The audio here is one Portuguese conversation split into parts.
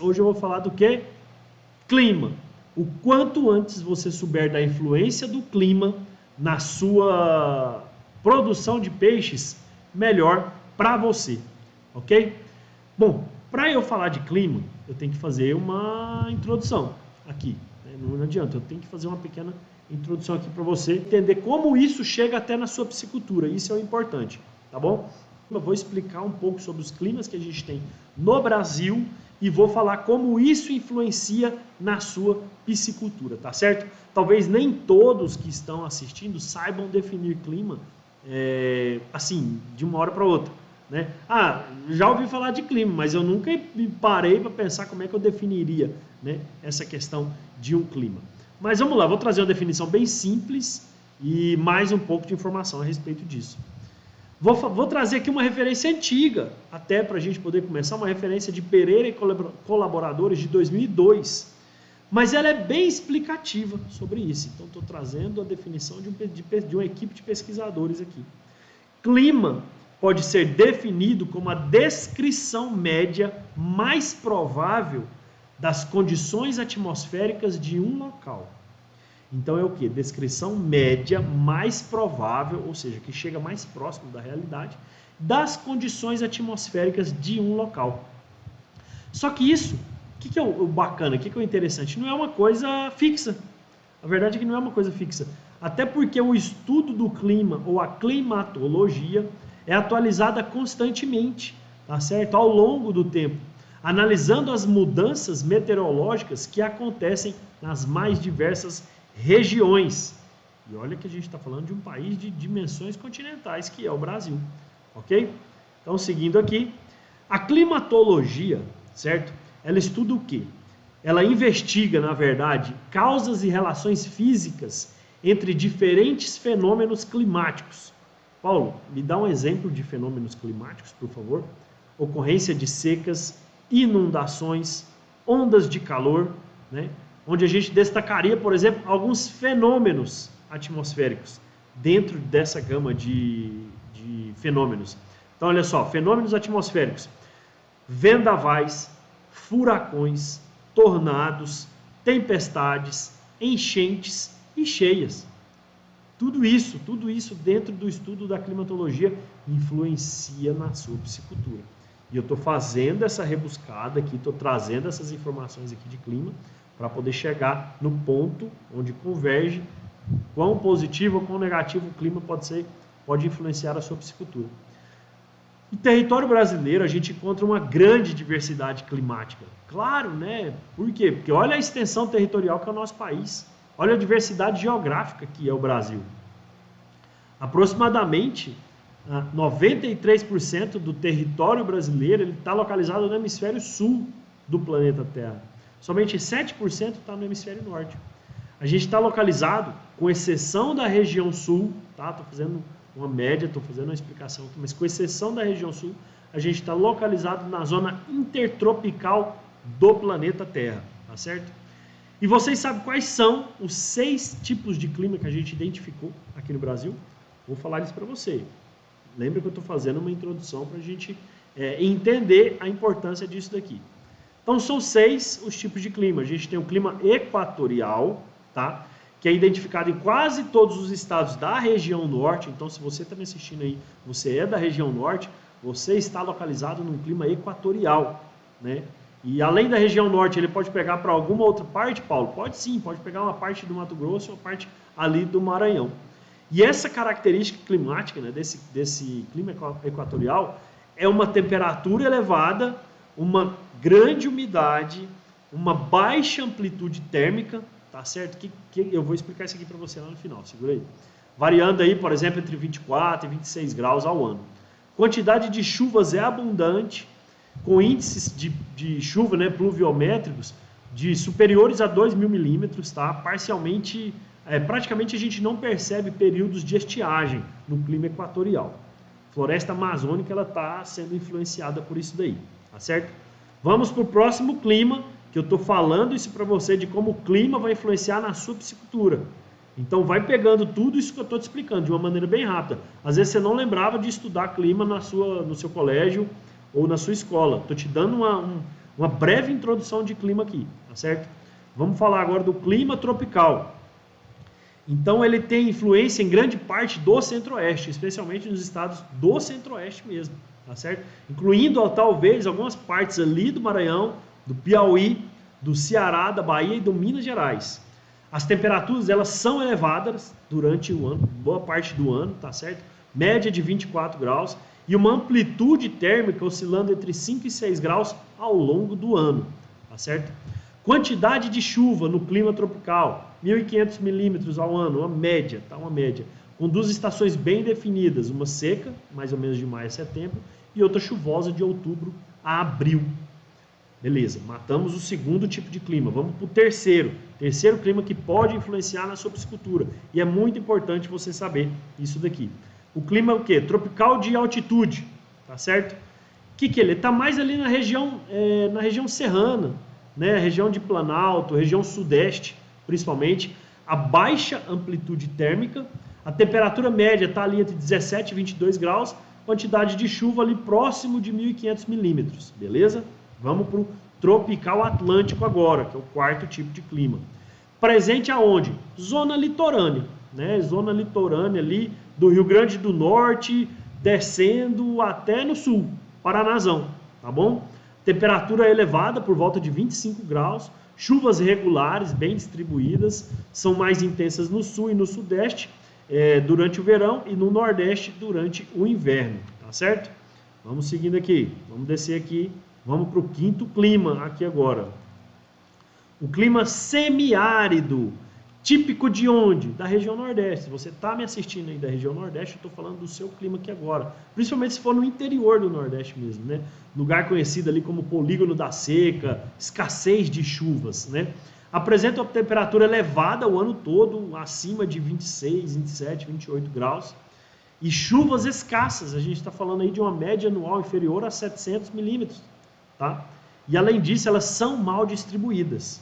Hoje eu vou falar do que? Clima. O quanto antes você souber da influência do clima na sua produção de peixes, melhor para você, ok? Bom, para eu falar de clima, eu tenho que fazer uma introdução aqui. Né? Não adianta, eu tenho que fazer uma pequena introdução aqui para você entender como isso chega até na sua piscicultura. Isso é o importante, tá bom? Eu vou explicar um pouco sobre os climas que a gente tem no Brasil e vou falar como isso influencia na sua piscicultura, tá certo? Talvez nem todos que estão assistindo saibam definir clima assim, de uma hora para outra. Né? Ah, já ouvi falar de clima, mas eu nunca parei para pensar como é que eu definiria, né, essa questão de um clima. Mas vamos lá, vou trazer uma definição bem simples e mais um pouco de informação a respeito disso. Vou trazer aqui uma referência antiga, até para a gente poder começar, uma referência de Pereira e colaboradores de 2002, mas ela é bem explicativa sobre isso. Então estou trazendo a definição de uma equipe de pesquisadores aqui. Clima pode ser definido como a descrição média mais provável das condições atmosféricas de um local. Então é o que? Descrição média mais provável, ou seja, que chega mais próximo da realidade, das condições atmosféricas de um local. Só que isso, o que é o bacana, o que é o interessante? Não é uma coisa fixa. A verdade é que não é uma coisa fixa. Até porque o estudo do clima, ou a climatologia, é atualizada constantemente, tá certo? Ao longo do tempo, analisando as mudanças meteorológicas que acontecem nas mais diversas regiões. E olha que a gente está falando de um país de dimensões continentais, que é o Brasil, ok? Então, seguindo aqui, a climatologia, certo? Ela estuda o quê? Ela investiga, na verdade, causas e relações físicas entre diferentes fenômenos climáticos. Paulo, me dá um exemplo de fenômenos climáticos, por favor. Ocorrência de secas, inundações, ondas de calor, né? Onde a gente destacaria, por exemplo, alguns fenômenos atmosféricos dentro dessa gama de fenômenos. Então, olha só, fenômenos atmosféricos: vendavais, furacões, tornados, tempestades, enchentes e cheias. Tudo isso dentro do estudo da climatologia influencia na sua piscicultura. E eu estou fazendo essa rebuscada aqui, estou trazendo essas informações aqui de clima para poder chegar no ponto onde converge quão positivo ou quão negativo o clima pode influenciar a sua piscicultura. No território brasileiro, a gente encontra uma grande diversidade climática. Claro, né? Por quê? Porque olha a extensão territorial que é o nosso país. Olha a diversidade geográfica que é o Brasil. Aproximadamente 93% do território brasileiro está localizado no hemisfério sul do planeta Terra. Somente 7% está no hemisfério norte. A gente está localizado, com exceção da região sul, tá? Estou fazendo uma média, estou fazendo uma explicação aqui, mas com exceção da região sul, a gente está localizado na zona intertropical do planeta Terra, tá certo? E vocês sabem quais são os 6 tipos de clima que a gente identificou aqui no Brasil? Vou falar isso para você. Lembra que eu estou fazendo uma introdução para a gente entender a importância disso daqui. Então são 6 os tipos de clima. A gente tem o clima equatorial, tá? Que é identificado em quase todos os estados da região norte. Então, se você está me assistindo aí, você é da região norte, você está localizado num clima equatorial, né? E além da região norte, ele pode pegar para alguma outra parte, Paulo? Pode sim, pode pegar uma parte do Mato Grosso, uma parte ali do Maranhão. E essa característica climática, né, desse clima equatorial é uma temperatura elevada, uma grande umidade, uma baixa amplitude térmica, tá certo? Que eu vou explicar isso aqui para você lá no final, segura aí. Variando aí, por exemplo, entre 24 e 26 graus ao ano. Quantidade de chuvas é abundante, com índices de chuva, né, pluviométricos de superiores a 2.000 milímetros, tá? Parcialmente, praticamente a gente não percebe períodos de estiagem no clima equatorial. Floresta amazônica, ela está sendo influenciada por isso daí, tá certo? Vamos para o próximo clima, que eu estou falando isso para você de como o clima vai influenciar na sua piscicultura. Então vai pegando tudo isso que eu estou te explicando de uma maneira bem rápida. Às vezes você não lembrava de estudar clima no seu colégio ou na sua escola. Estou te dando uma breve introdução de clima aqui, tá certo? Vamos falar agora do clima tropical. Então ele tem influência em grande parte do centro-oeste, especialmente nos estados do centro-oeste mesmo, tá certo? Incluindo talvez algumas partes ali do Maranhão, do Piauí, do Ceará, da Bahia e do Minas Gerais. As temperaturas elas são elevadas durante o ano, boa parte do ano, tá certo? Média de 24 graus e uma amplitude térmica oscilando entre 5 e 6 graus ao longo do ano, tá certo? Quantidade de chuva no clima tropical, 1.500 milímetros ao ano, uma média, tá? Uma média. Com duas estações bem definidas, uma seca, mais ou menos de maio a setembro, e outra chuvosa de outubro a abril. Beleza, matamos o segundo tipo de clima. Vamos para o terceiro. Terceiro clima que pode influenciar na sua piscicultura. E é muito importante você saber isso daqui. O clima é o quê? Tropical de altitude, tá certo? O que ele está mais ali na região serrana, né? Região de Planalto, região sudeste, principalmente. A baixa amplitude térmica, a temperatura média está ali entre 17 e 22 graus, quantidade de chuva ali próximo de 1.500 milímetros, beleza? Vamos para o tropical atlântico agora, que é o quarto tipo de clima. Presente aonde? Zona litorânea, né? Zona litorânea ali do Rio Grande do Norte, descendo até no sul, Paranazão, tá bom? Temperatura elevada, por volta de 25 graus, chuvas regulares, bem distribuídas, são mais intensas no sul e no sudeste durante o verão e no nordeste durante o inverno, tá certo? Vamos seguindo aqui, vamos descer aqui. Vamos para o quinto clima aqui agora. O clima semiárido, típico de onde? Da região Nordeste. Se você está me assistindo aí da região Nordeste, eu estou falando do seu clima aqui agora. Principalmente se for no interior do Nordeste mesmo, né? Lugar conhecido ali como polígono da seca, escassez de chuvas, né? Apresenta uma temperatura elevada o ano todo, acima de 26, 27, 28 graus. E chuvas escassas, a gente está falando aí de uma média anual inferior a 700 milímetros. Tá? E além disso, elas são mal distribuídas.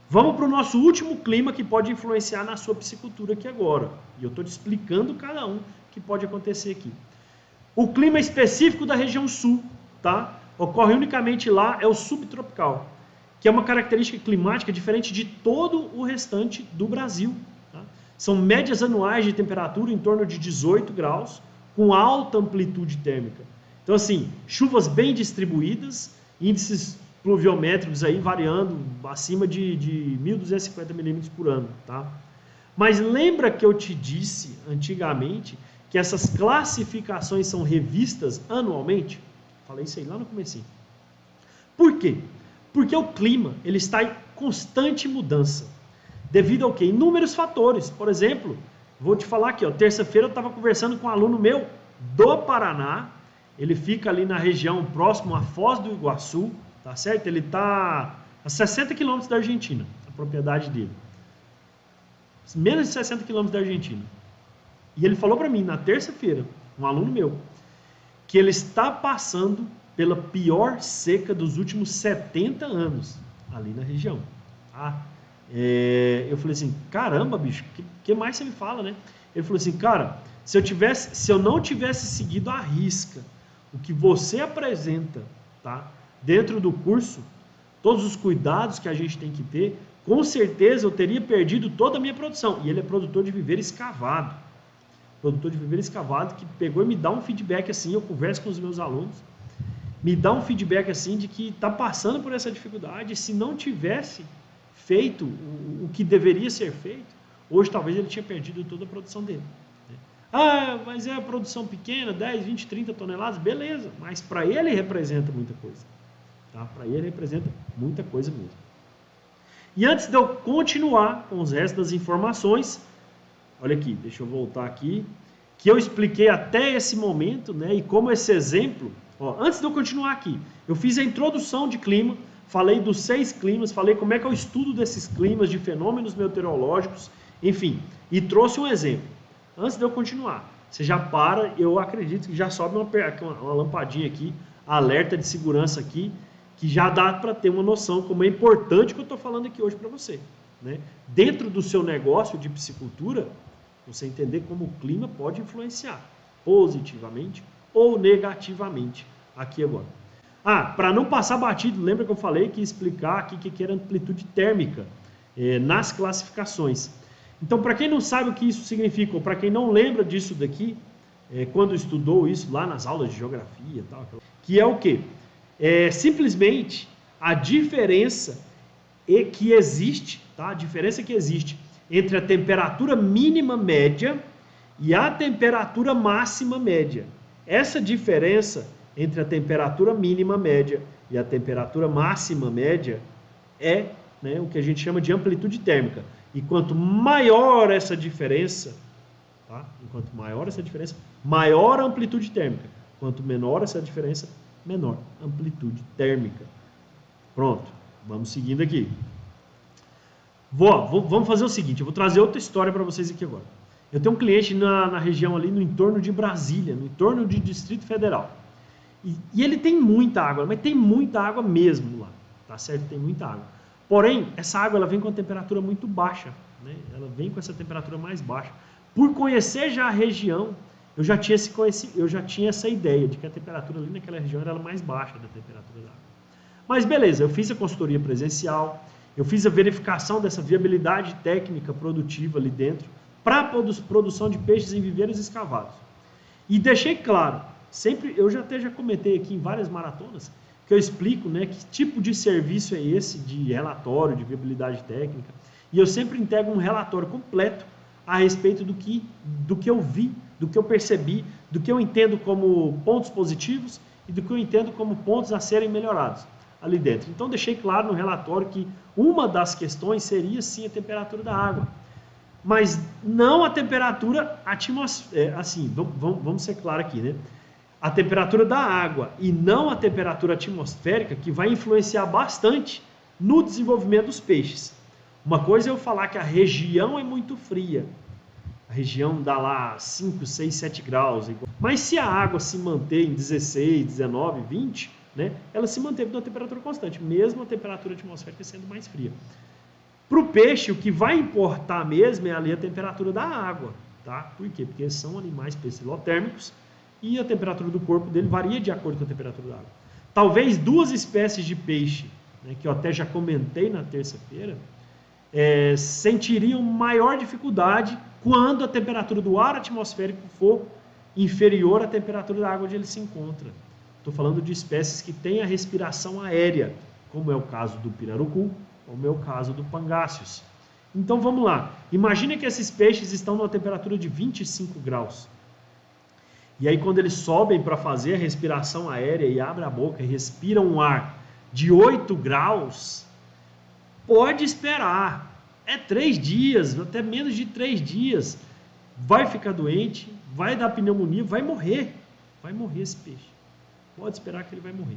Vamos para o nosso último clima que pode influenciar na sua piscicultura aqui agora. E eu estou te explicando cada um que pode acontecer aqui. O clima específico da região sul, tá? Ocorre unicamente lá, é o subtropical, que é uma característica climática diferente de todo o restante do Brasil. Tá? São médias anuais de temperatura em torno de 18 graus, com alta amplitude térmica. Então, assim, chuvas bem distribuídas, índices pluviométricos aí variando acima de 1.250 milímetros por ano, tá? Mas lembra que eu te disse antigamente que essas classificações são revistas anualmente? Falei isso aí lá no comecinho. Por quê? Porque o clima ele está em constante mudança. Devido ao quê? Inúmeros fatores. Por exemplo, vou te falar aqui, ó, terça-feira eu estava conversando com um aluno meu do Paraná. Ele fica ali na região próximo à Foz do Iguaçu, tá certo? Ele está a 60 quilômetros da Argentina, a propriedade dele. Menos de 60 quilômetros da Argentina. E ele falou para mim, na terça-feira, um aluno meu, que ele está passando pela pior seca dos últimos 70 anos, ali na região. Tá? Eu falei assim, caramba, bicho, que mais você me fala, né? Ele falou assim, cara, se eu não tivesse seguido à risca o que você apresenta, tá? Dentro do curso, todos os cuidados que a gente tem que ter, com certeza eu teria perdido toda a minha produção. E ele é produtor de viveiro escavado. Produtor de viveiro escavado que pegou e me dá um feedback assim, eu converso com os meus alunos, me dá um feedback assim de que está passando por essa dificuldade. Se não tivesse feito o que deveria ser feito, hoje talvez ele tinha perdido toda a produção dele. Ah, mas é a produção pequena, 10, 20, 30 toneladas, beleza, mas para ele representa muita coisa. Tá? Para ele representa muita coisa mesmo. E antes de eu continuar com os restos das informações, olha aqui, deixa eu voltar aqui, que eu expliquei até esse momento, né, e como esse exemplo, ó, antes de eu continuar aqui, eu fiz a introdução de clima, falei dos 6 climas, falei como é que é o estudo desses climas, de fenômenos meteorológicos, enfim, e trouxe um exemplo. Antes de eu continuar, você já para, eu acredito que já sobe uma lampadinha aqui, alerta de segurança aqui, que já dá para ter uma noção como é importante o que eu estou falando aqui hoje para você. Né? Dentro do seu negócio de piscicultura, você entender como o clima pode influenciar positivamente ou negativamente aqui agora. Para não passar batido, lembra que eu falei que ia explicar aqui que era amplitude térmica nas classificações. Então, para quem não sabe o que isso significa, ou para quem não lembra disso daqui, quando estudou isso lá nas aulas de geografia e tal, que é o quê? Simplesmente a diferença que existe, tá? A diferença que existe entre a temperatura mínima média e a temperatura máxima média. Essa diferença entre a temperatura mínima média e a temperatura máxima média é, né, o que a gente chama de amplitude térmica. E quanto maior essa diferença, tá? Enquanto maior essa diferença, maior a amplitude térmica. Quanto menor essa diferença, menor amplitude térmica. Pronto, vamos seguindo aqui. Vamos fazer o seguinte, eu vou trazer outra história para vocês aqui agora. Eu tenho um cliente na região ali, no entorno de Brasília, no entorno de Distrito Federal. E ele tem muita água, mas tem muita água mesmo lá, tá certo? Tem muita água. Porém, essa água ela vem com uma temperatura muito baixa, né? Ela vem com essa temperatura mais baixa. Por conhecer já a região, eu já tinha essa ideia de que a temperatura ali naquela região era mais baixa da temperatura da água. Mas beleza, eu fiz a consultoria presencial, eu fiz a verificação dessa viabilidade técnica produtiva ali dentro para a produção de peixes em viveiros escavados. E deixei claro, sempre, eu já comentei aqui em várias maratonas, que eu explico, né, que tipo de serviço é esse de relatório, de viabilidade técnica, e eu sempre entrego um relatório completo a respeito do que eu vi, do que eu percebi, do que eu entendo como pontos positivos e do que eu entendo como pontos a serem melhorados ali dentro. Então deixei claro no relatório que uma das questões seria sim a temperatura da água, mas não a temperatura atmosférica, assim, vamos ser claros aqui, né? A temperatura da água e não a temperatura atmosférica que vai influenciar bastante no desenvolvimento dos peixes. Uma coisa é eu falar que a região é muito fria, a região dá lá 5, 6, 7 graus, mas se a água se manter em 16, 19, 20, né, ela se manteve numa temperatura constante, mesmo a temperatura atmosférica sendo mais fria. Para o peixe, o que vai importar mesmo é ali a temperatura da água, tá? Por quê? Porque são animais pecilotérmicos e a temperatura do corpo dele varia de acordo com a temperatura da água. Talvez duas espécies de peixe, né, que eu até já comentei na terça-feira, sentiriam maior dificuldade quando a temperatura do ar atmosférico for inferior à temperatura da água onde ele se encontra. Estou falando de espécies que têm a respiração aérea, como é o caso do pirarucu, como é o caso do pangáceos. Então vamos lá. Imagina que esses peixes estão numa temperatura de 25 graus. E aí quando eles sobem para fazer a respiração aérea e abrem a boca e respiram um ar de 8 graus, pode esperar. 3 dias, até menos de 3 dias. Vai ficar doente, vai dar pneumonia, vai morrer. Vai morrer esse peixe. Pode esperar que ele vai morrer.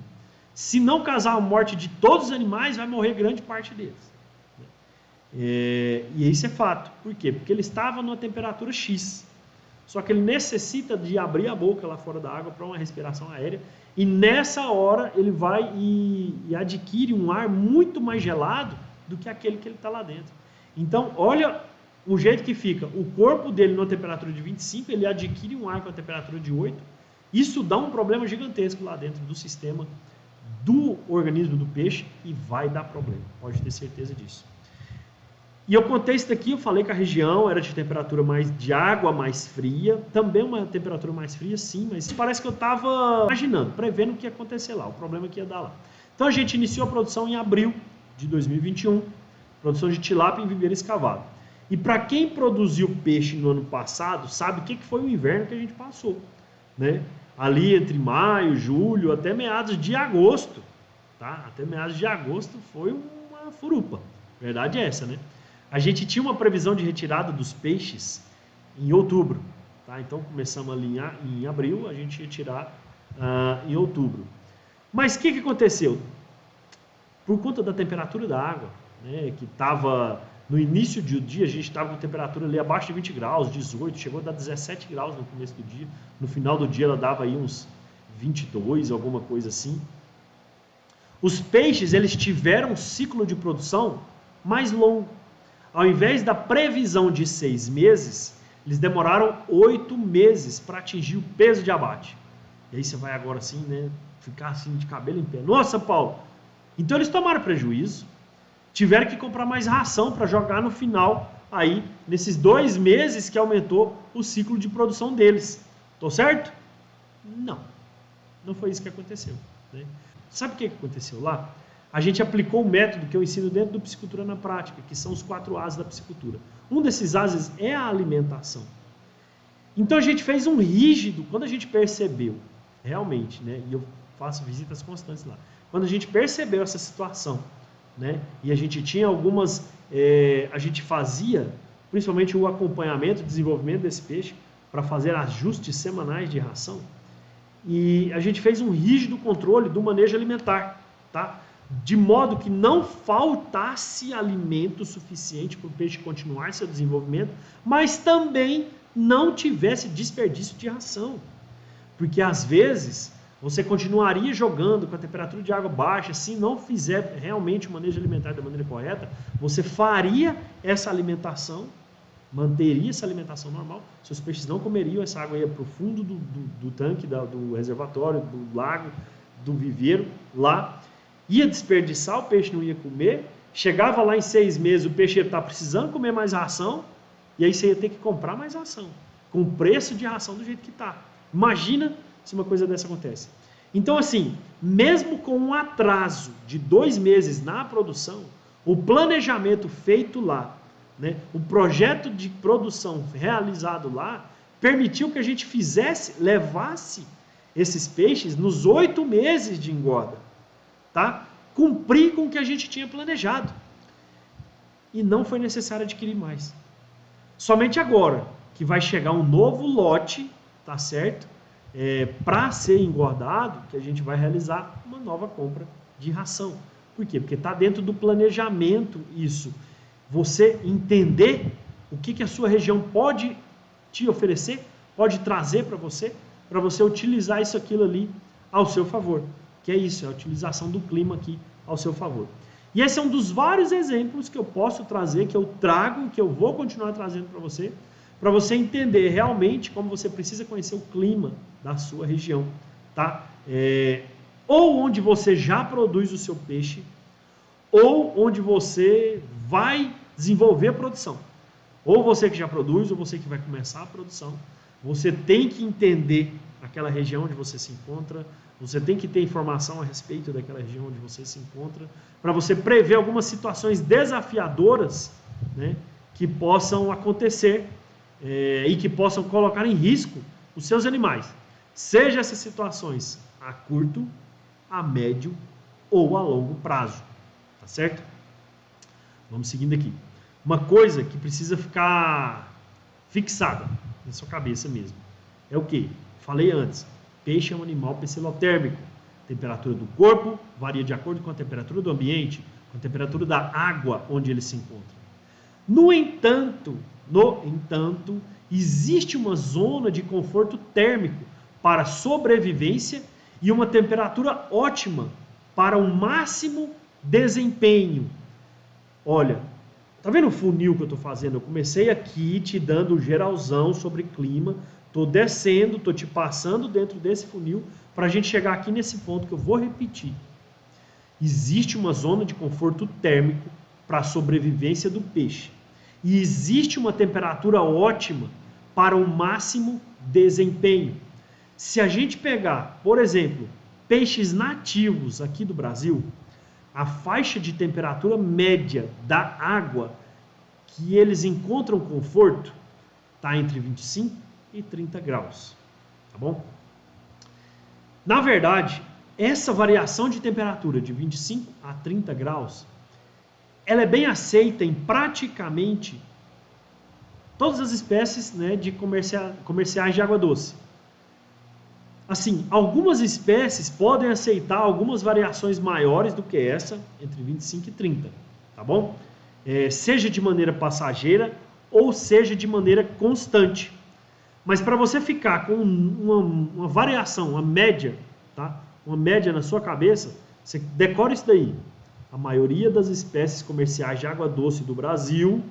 Se não causar a morte de todos os animais, vai morrer grande parte deles. E isso é fato. Por quê? Porque ele estava numa temperatura X. Só que ele necessita de abrir a boca lá fora da água para uma respiração aérea. E nessa hora ele vai e adquire um ar muito mais gelado do que aquele que ele está lá dentro. Então, olha o jeito que fica. O corpo dele numa temperatura de 25, ele adquire um ar com a temperatura de 8. Isso dá um problema gigantesco lá dentro do sistema do organismo do peixe e vai dar problema, pode ter certeza disso. E eu contei isso daqui, eu falei que a região era de temperatura de água mais fria, também uma temperatura mais fria, sim, mas parece que eu estava imaginando, prevendo o que ia acontecer lá, o problema que ia dar lá. Então a gente iniciou a produção em abril de 2021, produção de tilápia em viveiro escavado. E para quem produziu peixe no ano passado, sabe o que foi o inverno que a gente passou, né? Ali entre maio, julho, até meados de agosto, tá? Até meados de agosto foi uma furupa, verdade é essa, né? A gente tinha uma previsão de retirada dos peixes em outubro, tá? Então começamos ali em abril, a gente ia tirar em outubro. Mas o que aconteceu? Por conta da temperatura da água, né, que estava no início do dia, a gente estava com temperatura ali abaixo de 20 graus, 18, chegou a dar 17 graus no começo do dia. No final do dia ela dava aí uns 22, alguma coisa assim. Os peixes, eles tiveram um ciclo de produção mais longo. Ao invés da previsão de 6 meses, eles demoraram 8 meses para atingir o peso de abate. E aí você vai agora assim, né, ficar assim de cabelo em pé. Nossa, Paulo! Então eles tomaram prejuízo, tiveram que comprar mais ração para jogar no final, aí, nesses 2 meses que aumentou o ciclo de produção deles. Tô certo? Não. Não foi isso que aconteceu. Né? Sabe o que aconteceu lá? A gente aplicou o método que eu ensino dentro do Piscicultura na Prática, que são os 4 A's da piscicultura. Um desses A's é a alimentação. Então a gente fez um rígido, quando a gente percebeu, realmente, né? E eu faço visitas constantes lá. Quando a gente percebeu essa situação, né? E a gente tinha algumas, a gente fazia, principalmente o acompanhamento, o desenvolvimento desse peixe, para fazer ajustes semanais de ração. E a gente fez um rígido controle do manejo alimentar, tá? De modo que não faltasse alimento suficiente para o peixe continuar seu desenvolvimento, mas também não tivesse desperdício de ração. Porque às vezes você continuaria jogando com a temperatura de água baixa, se não fizer realmente o manejo alimentar da maneira correta, você faria essa alimentação, manteria essa alimentação normal, seus peixes não comeriam, essa água ia para o fundo do tanque, do reservatório, do lago, do viveiro, lá, ia desperdiçar, o peixe não ia comer, chegava lá em 6 meses, o peixe ia estar precisando comer mais ração, e aí você ia ter que comprar mais ração, com o preço de ração do jeito que está. Imagina se uma coisa dessa acontece. Então, assim, mesmo com um atraso de 2 meses na produção, o planejamento feito lá, né, o projeto de produção realizado lá, permitiu que a gente levasse esses peixes nos 8 meses de engorda, tá? Cumprir com o que a gente tinha planejado. E não foi necessário adquirir mais. Somente agora que vai chegar um novo lote, tá certo? Para ser engordado, que a gente vai realizar uma nova compra de ração. Por quê? Porque está dentro do planejamento isso. Você entender o que a sua região pode te oferecer, pode trazer para você utilizar isso aquilo ali ao seu favor. Que é isso, é a utilização do clima aqui ao seu favor. E esse é um dos vários exemplos que eu posso trazer, que eu trago, que eu vou continuar trazendo para você entender realmente como você precisa conhecer o clima da sua região, tá? Ou onde você já produz o seu peixe, ou onde você vai desenvolver a produção. Ou você que já produz, ou você que vai começar a produção. Você tem que entender aquela região onde você se encontra, você tem que ter informação a respeito daquela região onde você se encontra, para você prever algumas situações desafiadoras, né, que possam acontecer e que possam colocar em risco os seus animais. Seja essas situações a curto, a médio ou a longo prazo. Tá certo? Vamos seguindo aqui. Uma coisa que precisa ficar fixada na sua cabeça mesmo é o que? Falei antes. Peixe é um animal psilotérmico. A temperatura do corpo varia de acordo com a temperatura do ambiente, com a temperatura da água onde ele se encontra. No entanto, existe uma zona de conforto térmico para sobrevivência e uma temperatura ótima para o máximo desempenho. Olha, tá vendo o funil que eu estou fazendo? Eu comecei aqui te dando geralzão sobre clima, estou descendo, estou te passando dentro desse funil para a gente chegar aqui nesse ponto que eu vou repetir. Existe uma zona de conforto térmico para a sobrevivência do peixe. E existe uma temperatura ótima para o máximo desempenho. Se a gente pegar, por exemplo, peixes nativos aqui do Brasil, a faixa de temperatura média da água que eles encontram conforto está entre 25 e 30 graus. Tá bom? Na verdade, essa variação de temperatura de 25 a 30 graus, ela é bem aceita em praticamente todas as espécies, né, de comerciais de água doce. Assim, algumas espécies podem aceitar algumas variações maiores do que essa, entre 25 e 30, tá bom? Seja de maneira passageira ou seja de maneira constante. Mas para você ficar com uma variação, uma média, tá? Uma média na sua cabeça, você decora isso daí. A maioria das espécies comerciais de água doce do Brasil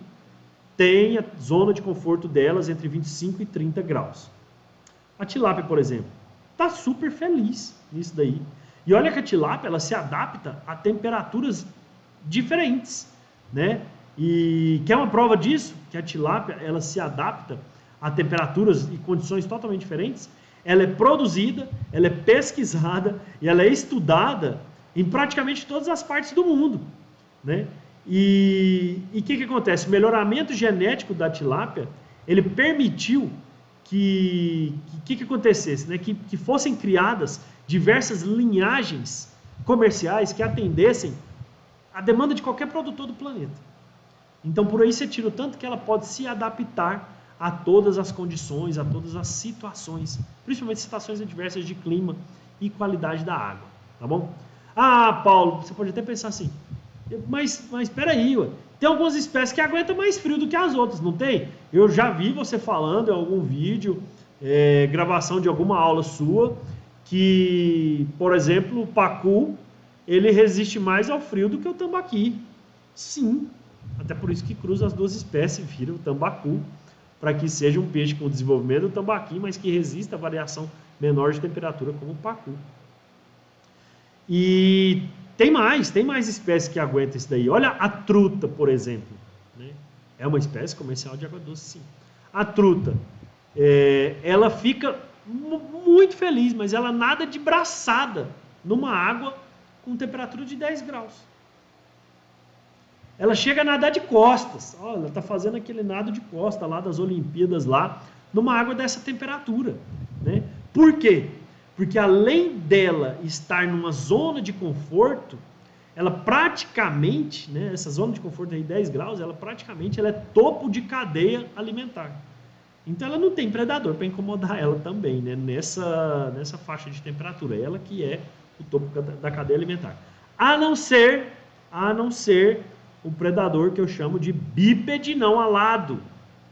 tem a zona de conforto delas entre 25 e 30 graus. A tilápia, por exemplo, está super feliz nisso daí. E olha que a tilápia, ela se adapta a temperaturas diferentes, né? E quer uma prova disso? Que a tilápia, ela se adapta a temperaturas e condições totalmente diferentes. Ela é produzida, ela é pesquisada e ela é estudada em praticamente todas as partes do mundo, né? E o que acontece? O melhoramento genético da tilápia, ele permitiu que acontecesse, né? Que fossem criadas diversas linhagens comerciais que atendessem a demanda de qualquer produtor do planeta. Então, por aí você tira o tanto que ela pode se adaptar a todas as condições, a todas as situações, principalmente situações adversas de clima e qualidade da água, tá bom? Ah, Paulo, você pode até pensar assim, mas espera aí, ué, tem algumas espécies que aguentam mais frio do que as outras, não tem? Eu já vi você falando em algum vídeo, gravação de alguma aula sua, que, por exemplo, o pacu, ele resiste mais ao frio do que o tambaqui. Sim, até por isso que cruza as duas espécies, vira o tambacu, para que seja um peixe com desenvolvimento do tambaqui, mas que resista a variação menor de temperatura como o pacu. E tem mais espécies que aguentam isso daí. Olha a truta, por exemplo, né? É uma espécie comercial de água doce, sim. A truta, ela fica muito feliz, mas ela nada de braçada numa água com temperatura de 10 graus. Ela chega a nadar de costas. Olha, ela está fazendo aquele nado de costa lá das Olimpíadas lá, numa água dessa temperatura, né? Por quê? Porque além dela estar numa zona de conforto, ela praticamente, né, essa zona de conforto aí 10 graus, ela é topo de cadeia alimentar. Então ela não tem predador para incomodar ela também, né, nessa faixa de temperatura. Ela que é o topo da cadeia alimentar. A não ser o predador que eu chamo de bípede não alado,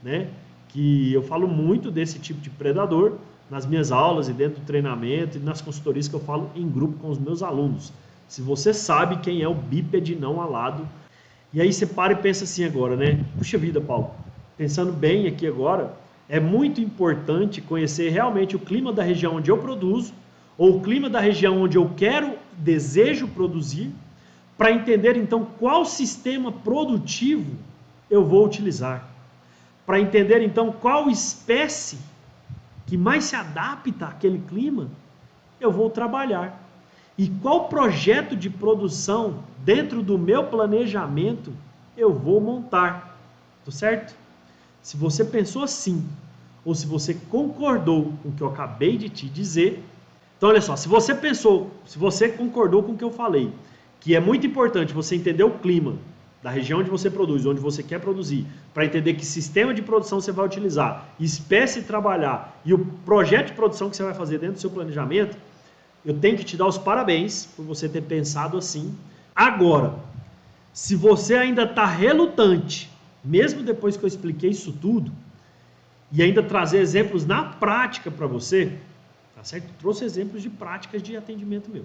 né? Que eu falo muito desse tipo de predador nas minhas aulas e dentro do treinamento e nas consultorias que eu falo em grupo com os meus alunos. Se você sabe quem é o bípede não alado, e aí você para e pensa assim agora, né? Puxa vida, Paulo, pensando bem aqui agora, é muito importante conhecer realmente o clima da região onde eu produzo, ou o clima da região onde eu desejo produzir, para entender então qual sistema produtivo eu vou utilizar, para entender então qual espécie que mais se adapta àquele clima eu vou trabalhar e qual projeto de produção dentro do meu planejamento eu vou montar, tá certo? Se você pensou assim, ou se você concordou com o que eu acabei de te dizer, então olha só, se você concordou com o que eu falei, que é muito importante você entender o clima da região onde você produz, onde você quer produzir, para entender que sistema de produção você vai utilizar, espécie trabalhar e o projeto de produção que você vai fazer dentro do seu planejamento, eu tenho que te dar os parabéns por você ter pensado assim. Agora, se você ainda está relutante, mesmo depois que eu expliquei isso tudo, e ainda trazer exemplos na prática para você, tá certo? Eu trouxe exemplos de práticas de atendimento meu.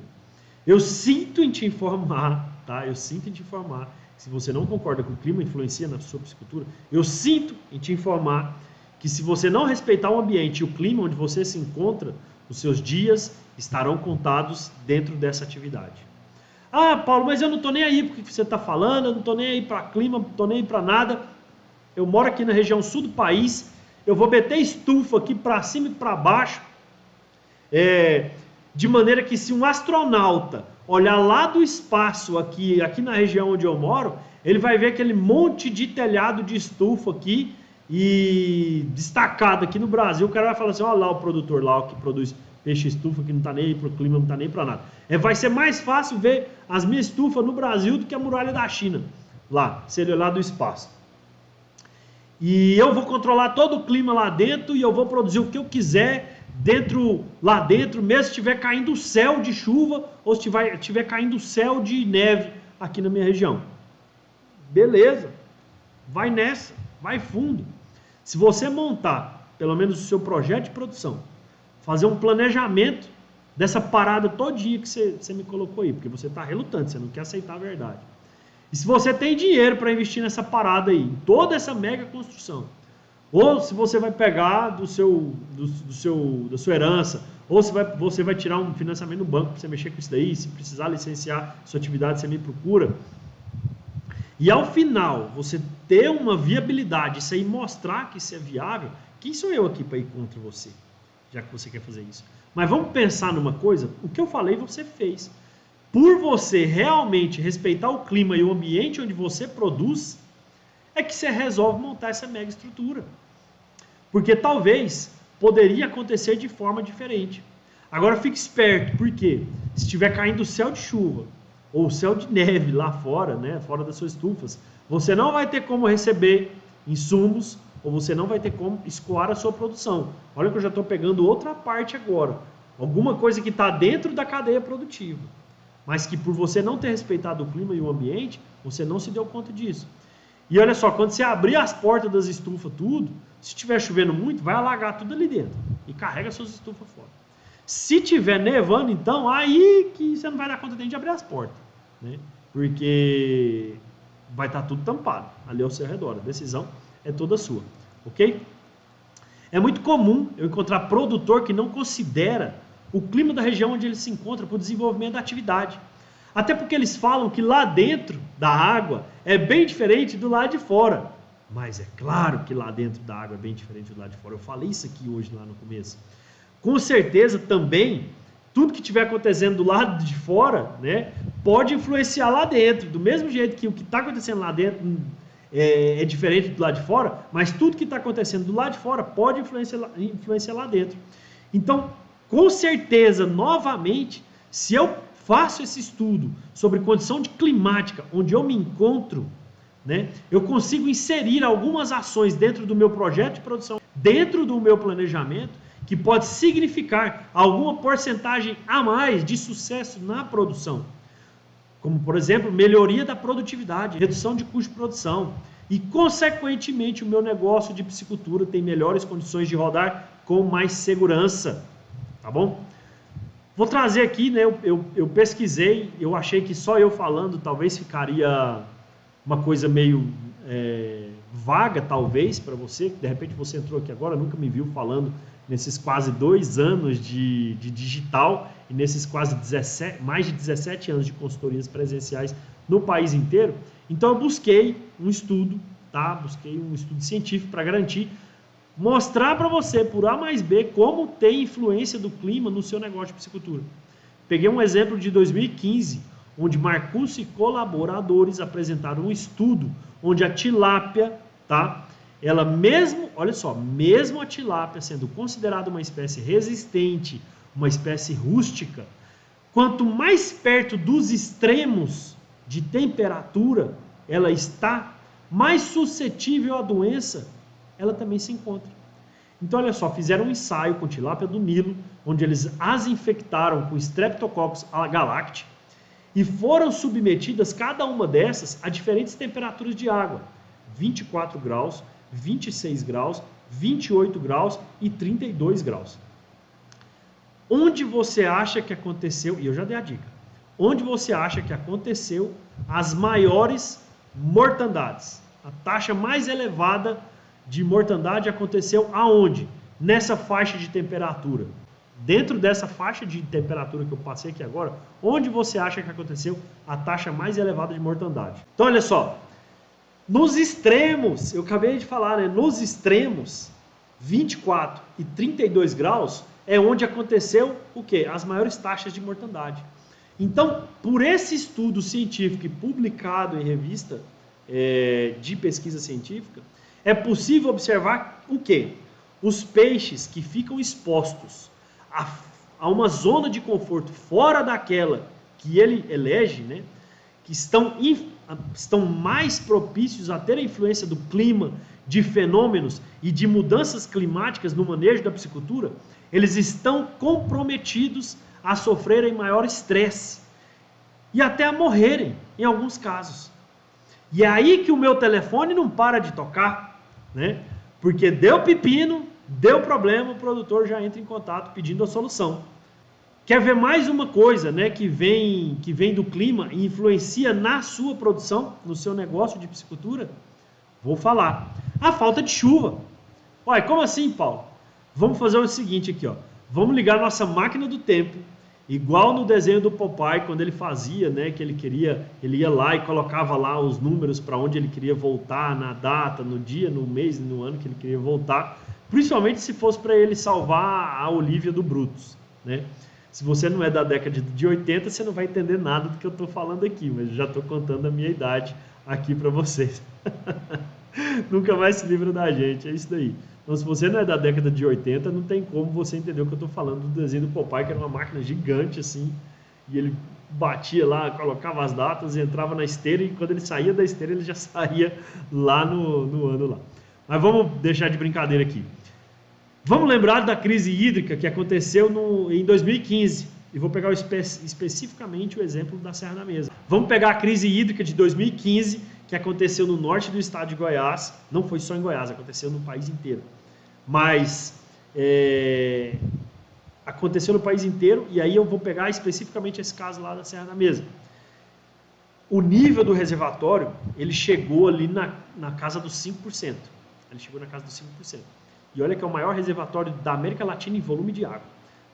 Eu sinto em te informar, tá? Eu sinto em te informar, se você não concorda que o clima influencia na sua piscicultura, eu sinto em te informar que se você não respeitar o ambiente e o clima onde você se encontra, os seus dias estarão contados dentro dessa atividade. Ah, Paulo, mas eu não estou nem aí porque você está falando, eu não estou nem aí para clima, não estou nem aí para nada. Eu moro aqui na região sul do país, eu vou meter estufa aqui para cima e para baixo, de maneira que se um astronauta olhar lá do espaço aqui na região onde eu moro, ele vai ver aquele monte de telhado de estufa aqui e destacado aqui no Brasil. O cara vai falar assim, olha lá o produtor lá que produz peixe estufa, que não está nem aí para o clima, não está nem para nada. Vai ser mais fácil ver as minhas estufas no Brasil do que a muralha da China, lá, se ele olhar do espaço. E eu vou controlar todo o clima lá dentro e eu vou produzir o que eu quiser lá dentro, mesmo se estiver caindo o céu de chuva ou se estiver caindo o céu de neve aqui na minha região. Beleza, vai nessa, vai fundo. Se você montar, pelo menos o seu projeto de produção, fazer um planejamento dessa parada todinha que você me colocou aí, porque você está relutante, você não quer aceitar a verdade. E se você tem dinheiro para investir nessa parada aí, em toda essa mega construção, Ou se você vai pegar da sua herança, ou você vai tirar um financiamento no banco para você mexer com isso daí, se precisar licenciar sua atividade, você me procura. E ao final, você ter uma viabilidade, isso aí mostrar que isso é viável, quem sou eu aqui para ir contra você, já que você quer fazer isso? Mas vamos pensar numa coisa, o que eu falei você fez. Por você realmente respeitar o clima e o ambiente onde você produz, é que você resolve montar essa mega estrutura. Porque talvez poderia acontecer de forma diferente. Agora fique esperto, porque se estiver caindo céu de chuva ou céu de neve lá fora, né, fora das suas estufas, você não vai ter como receber insumos ou você não vai ter como escoar a sua produção. Olha que eu já estou pegando outra parte agora. Alguma coisa que está dentro da cadeia produtiva, mas que por você não ter respeitado o clima e o ambiente, você não se deu conta disso. E olha só, quando você abrir as portas das estufas tudo, se estiver chovendo muito, vai alagar tudo ali dentro e carrega suas estufas fora. Se tiver nevando, então, aí que você não vai dar conta de abrir as portas, né? Porque vai estar tudo tampado ali ao seu redor. A decisão é toda sua, ok? É muito comum eu encontrar produtor que não considera o clima da região onde ele se encontra para o desenvolvimento da atividade. Até porque eles falam que lá dentro da água é bem diferente do lado de fora. Mas é claro que lá dentro da água é bem diferente do lado de fora. Eu falei isso aqui hoje lá no começo. Com certeza também, tudo que estiver acontecendo do lado de fora, né, pode influenciar lá dentro. Do mesmo jeito que o que está acontecendo lá dentro é diferente do lado de fora, mas tudo que está acontecendo do lado de fora pode influenciar lá dentro. Então, com certeza, novamente, se eu faço esse estudo sobre condição climática, onde eu me encontro, né, eu consigo inserir algumas ações dentro do meu projeto de produção, dentro do meu planejamento, que pode significar alguma porcentagem a mais de sucesso na produção. Como, por exemplo, melhoria da produtividade, redução de custo de produção. E, consequentemente, o meu negócio de piscicultura tem melhores condições de rodar com mais segurança. Tá bom? Vou trazer aqui, né, eu pesquisei, eu achei que só eu falando talvez ficaria uma coisa meio vaga, talvez, para você, que de repente você entrou aqui agora, nunca me viu falando nesses quase 2 anos de digital e nesses quase mais de 17 anos de consultorias presenciais no país inteiro. Então eu busquei um estudo, tá? Busquei um estudo científico para garantir, mostrar para você, por A mais B, como tem influência do clima no seu negócio de piscicultura. Peguei um exemplo de 2015, onde Marcus e colaboradores apresentaram um estudo onde a tilápia, tá? Ela mesmo, olha só, mesmo a tilápia sendo considerada uma espécie resistente, uma espécie rústica, quanto mais perto dos extremos de temperatura ela está, mais suscetível à doença ela também se encontra. Então, olha só, fizeram um ensaio com tilápia do Nilo, onde eles as infectaram com Streptococcus galacti e foram submetidas, cada uma dessas, a diferentes temperaturas de água, 24 graus, 26 graus, 28 graus e 32 graus. Onde você acha que aconteceu, e eu já dei a dica, onde você acha que aconteceu as maiores mortandades? A taxa mais elevada de mortandade aconteceu aonde? Nessa faixa de temperatura. Dentro dessa faixa de temperatura que eu passei aqui agora, onde você acha que aconteceu a taxa mais elevada de mortandade? Então, olha só, nos extremos, eu acabei de falar, né? Nos extremos, 24 e 32 graus é onde aconteceu o quê? As maiores taxas de mortandade. Então, por esse estudo científico publicado em revista de pesquisa científica, é possível observar o quê? Os peixes que ficam expostos a uma zona de conforto fora daquela que ele elege, né? Que estão mais propícios a ter a influência do clima, de fenômenos e de mudanças climáticas no manejo da piscicultura, eles estão comprometidos a sofrerem maior estresse e até a morrerem, em alguns casos. E é aí que o meu telefone não para de tocar, né? Porque deu pepino, deu problema, o produtor já entra em contato pedindo a solução. Quer ver mais uma coisa, né, que vem do clima e influencia na sua produção, no seu negócio de piscicultura? Vou falar. A falta de chuva. Uai, como assim, Paulo? Vamos fazer o seguinte aqui, ó. Vamos ligar nossa máquina do tempo, igual no desenho do Popeye, quando ele fazia, né, que ele ia lá e colocava lá os números para onde ele queria voltar, na data, no dia, no mês, no ano que ele queria voltar, principalmente se fosse para ele salvar a Olivia do Brutus, né? Se você não é da década de 80, você não vai entender nada do que eu estou falando aqui, mas eu já estou contando a minha idade aqui para vocês. Nunca mais se livra da gente, é isso daí. Então, se você não é da década de 80, não tem como você entender o que eu estou falando do desenho do Popeye, que era uma máquina gigante assim, e ele batia lá, colocava as datas e entrava na esteira, e quando ele saía da esteira, ele já saía lá no ano lá. Mas vamos deixar de brincadeira aqui. Vamos lembrar da crise hídrica que aconteceu em 2015, e vou pegar especificamente o exemplo da Serra da Mesa. Vamos pegar a crise hídrica de 2015, que aconteceu no norte do estado de Goiás. Não foi só em Goiás, aconteceu no país inteiro. Mas aconteceu no país inteiro, e aí eu vou pegar especificamente esse caso lá da Serra da Mesa. O nível do reservatório, ele chegou ali na casa dos 5%. Ele chegou na casa dos 5%. E olha que é o maior reservatório da América Latina em volume de água.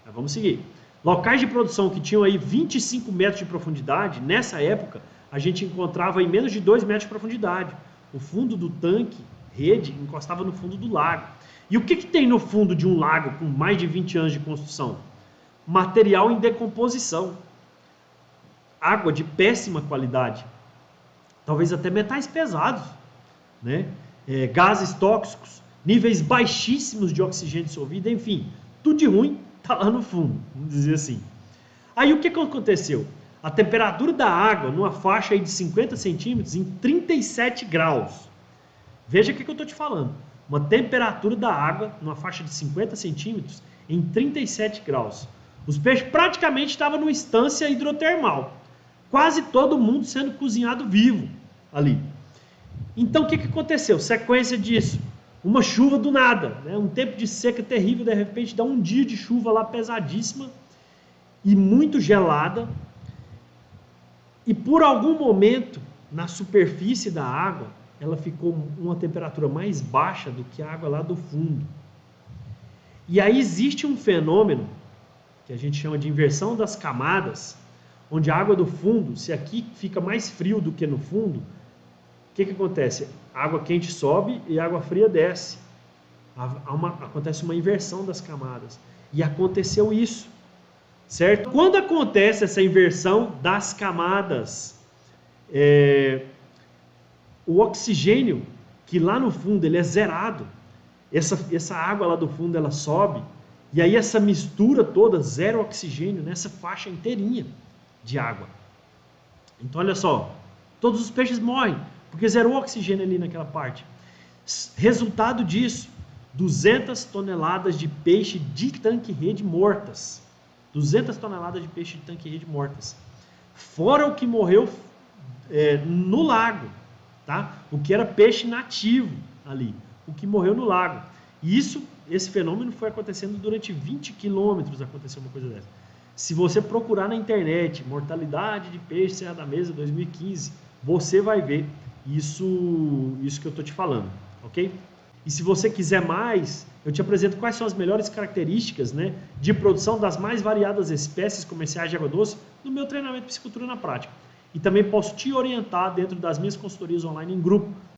Mas vamos seguir. Locais de produção que tinham aí 25 metros de profundidade, nessa época, a gente encontrava em menos de 2 metros de profundidade. O fundo do tanque, rede, encostava no fundo do lago. E o que tem no fundo de um lago com mais de 20 anos de construção? Material em decomposição. Água de péssima qualidade. Talvez até metais pesados, né? Gases tóxicos, níveis baixíssimos de oxigênio dissolvido, enfim, tudo de ruim está lá no fundo, vamos dizer assim. Aí o que aconteceu? A temperatura da água numa faixa aí de 50 centímetros em 37 graus. Veja o que eu estou te falando. Uma temperatura da água numa faixa de 50 centímetros em 37 graus. Os peixes praticamente estavam numa estância hidrotermal. Quase todo mundo sendo cozinhado vivo ali. Então o que aconteceu? Sequência disso. Uma chuva do nada, né? Um tempo de seca terrível, de repente dá um dia de chuva lá pesadíssima e muito gelada. E por algum momento, na superfície da água, ela ficou uma temperatura mais baixa do que a água lá do fundo. E aí existe um fenômeno que a gente chama de inversão das camadas, onde a água do fundo, se aqui fica mais frio do que no fundo, o que acontece? A água quente sobe e a água fria desce. Acontece uma inversão das camadas. E aconteceu isso, certo? Quando acontece essa inversão das camadas, o oxigênio, que lá no fundo ele é zerado, essa água lá do fundo ela sobe, e aí essa mistura toda, zero oxigênio, nessa faixa inteirinha de água. Então olha só, todos os peixes morrem, porque zerou oxigênio ali naquela parte. Resultado disso, 200 toneladas de peixe de tanque-rede mortas. 200 toneladas de peixe de tanque-rede mortas. Fora o que morreu no lago, tá? O que era peixe nativo ali, o que morreu no lago. E esse fenômeno foi acontecendo durante 20 quilômetros, aconteceu uma coisa dessa. Se você procurar na internet, mortalidade de peixe Serra da Mesa 2015, você vai ver isso que eu estou te falando, ok? E se você quiser mais, eu te apresento quais são as melhores características, né, de produção das mais variadas espécies comerciais de água doce no meu treinamento de piscicultura na prática. E também posso te orientar dentro das minhas consultorias online em grupo,